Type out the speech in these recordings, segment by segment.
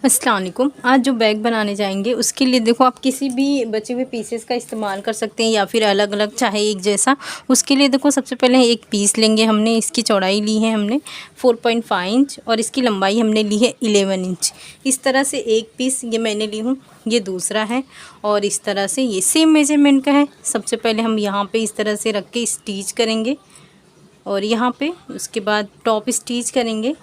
अस्सलाम वालेकुम। आज जो बैग बनाने जाएंगे उसके लिए देखो आप किसी भी बचे हुए पीसेस का इस्तेमाल कर सकते हैं या फिर अलग अलग चाहे एक जैसा। उसके लिए देखो सबसे पहले एक पीस लेंगे। हमने इसकी चौड़ाई ली है हमने 4.5 इंच और इसकी लंबाई हमने ली है 11 इंच। इस तरह से एक पीस ये मैंने ली हूँ, ये दूसरा है और इस तरह से ये सेम मेजरमेंट का है। सबसे पहले हम यहाँ पर इस तरह से रख के स्टिच करेंगे और यहाँ पर उसके बाद टॉप स्टिच करेंगे,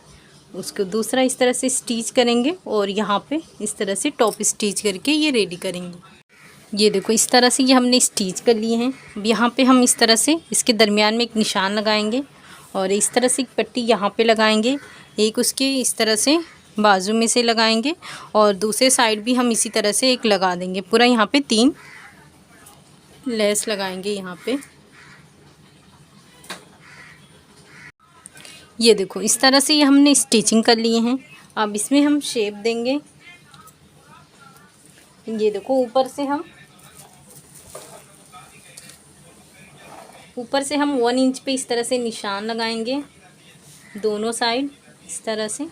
उसको दूसरा इस तरह से स्टिच करेंगे और यहाँ पे इस तरह से टॉप स्टिच करके ये रेडी करेंगे। ये देखो इस तरह से ये हमने स्टिच कर लिए हैं। अब यहाँ पे हम इस तरह से इसके दरमियान में एक निशान लगाएंगे और इस तरह से एक पट्टी यहाँ पे लगाएंगे, एक उसके इस तरह से बाजू में से लगाएंगे और दूसरे साइड भी हम इसी तरह से एक लगा देंगे। पूरा यहाँ पे 3 लेस लगाएंगे यहाँ पे। ये देखो इस तरह से ये हमने स्टिचिंग कर लिए हैं। अब इसमें हम शेप देंगे। ये देखो ऊपर से हम 1 इंच पे इस तरह से निशान लगाएंगे दोनों साइड इस तरह से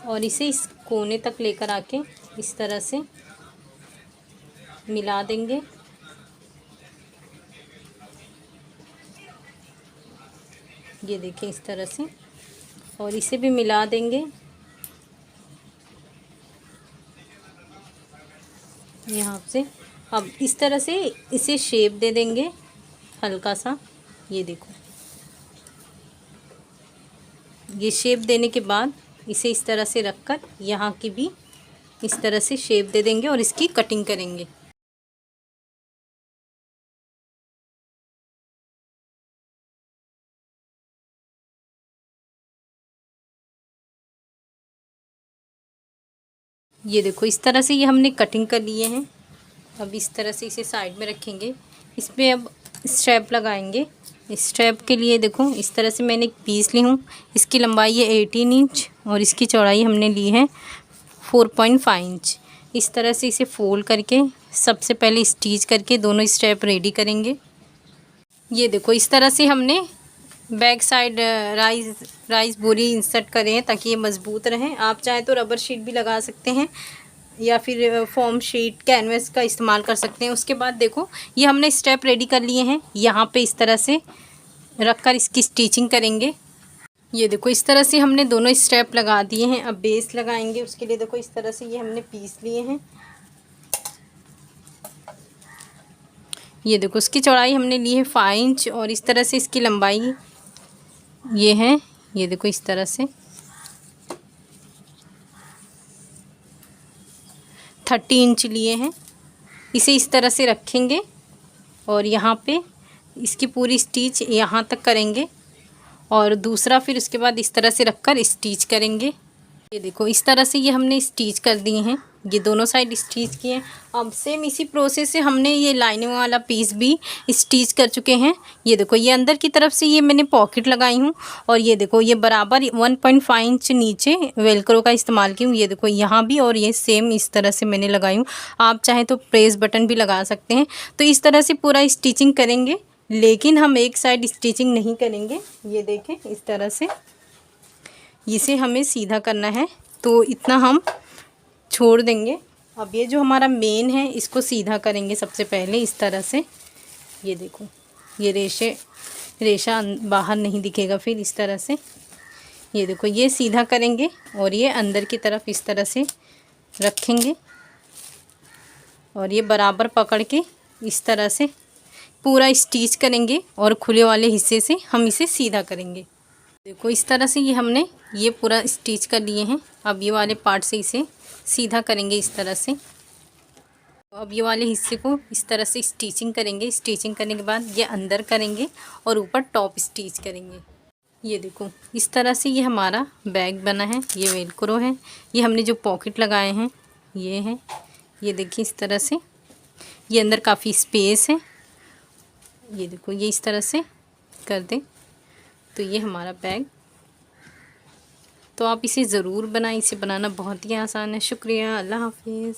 और इसे इस कोने तक लेकर आके इस तरह से मिला देंगे। ये देखिए इस तरह से और इसे भी मिला देंगे यहाँ से। अब इस तरह से इसे शेप दे देंगे हल्का सा। ये देखो ये शेप देने के बाद इसे इस तरह से रखकर यहाँ की भी इस तरह से शेप दे देंगे और इसकी कटिंग करेंगे। ये देखो इस तरह से ये हमने कटिंग कर लिए हैं। अब इस तरह से इसे साइड में रखेंगे। इसमें अब स्ट्रैप लगाएंगे। इस स्ट्रैप के लिए देखो इस तरह से मैंने एक पीस ली हूँ। इसकी लंबाई है 18 इंच और इसकी चौड़ाई हमने ली है 4.5 इंच। इस तरह से इसे फोल्ड करके सबसे पहले स्टिच करके दोनों स्ट्रैप रेडी करेंगे। ये देखो इस तरह से हमने बैक साइड राइस बोरी इंसर्ट करें हैं ताकि ये मज़बूत रहें। आप चाहें तो रबर शीट भी लगा सकते हैं या फिर फोम शीट कैनवस का इस्तेमाल कर सकते हैं। उसके बाद देखो ये हमने स्टेप रेडी कर लिए हैं। यहाँ पे इस तरह से रखकर इसकी स्टिचिंग करेंगे। ये देखो इस तरह से हमने दोनों स्टेप लगा दिए हैं। अब बेस लगाएंगे। उसके लिए देखो इस तरह से ये हमने पीस लिए हैं। ये देखो इसकी चौड़ाई हमने ली है 5 इंच और इस तरह से इसकी लंबाई ये है। ये देखो इस तरह से 30 इंच लिए हैं। इसे इस तरह से रखेंगे और यहाँ पे इसकी पूरी स्टिच यहाँ तक करेंगे और दूसरा फिर उसके बाद इस तरह से रखकर स्टिच करेंगे। ये देखो इस तरह से ये हमने स्टिच कर दिए हैं। ये दोनों साइड स्टिच किए हैं। अब सेम इसी प्रोसेस से हमने ये लाइनिंग वाला पीस भी स्टिच कर चुके हैं। ये देखो ये अंदर की तरफ से ये मैंने पॉकेट लगाई हूँ और ये देखो ये बराबर 1.5 इंच नीचे वेलक्रो का इस्तेमाल की हूँ। ये देखो यहाँ भी और ये सेम इस तरह से मैंने लगाई हूँ। आप चाहें तो प्रेस बटन भी लगा सकते हैं। तो इस तरह से पूरा स्टिचिंग करेंगे, लेकिन हम एक साइड स्टिचिंग नहीं करेंगे। ये देखें इस तरह से इसे हमें सीधा करना है तो इतना हम छोड़ देंगे। अब ये जो हमारा मेन है इसको सीधा करेंगे सबसे पहले इस तरह से। ये देखो ये रेशा बाहर नहीं दिखेगा फिर इस तरह से। ये देखो ये सीधा करेंगे और ये अंदर की तरफ इस तरह से रखेंगे और ये बराबर पकड़ के इस तरह से पूरा स्टिच करेंगे और खुले वाले हिस्से से हम इसे सीधा करेंगे। देखो इस तरह से ये हमने ये पूरा स्टिच कर लिए हैं। अब ये वाले पार्ट से इसे सीधा करेंगे इस तरह से। अब ये वाले हिस्से को इस तरह से स्टिचिंग करेंगे। स्टिचिंग करने के बाद ये अंदर करेंगे और ऊपर टॉप स्टिच करेंगे। ये देखो इस तरह से ये हमारा बैग बना है। ये वेलक्रो है। ये हमने जो पॉकेट लगाए हैं ये है। ये देखिए इस तरह से ये अंदर काफ़ी स्पेस है। ये देखो ये इस तरह से कर दें तो ये हमारा बैग। तो आप इसे ज़रूर बनाएं। इसे बनाना बहुत ही आसान है। शुक्रिया। अल्लाह हाफिज़।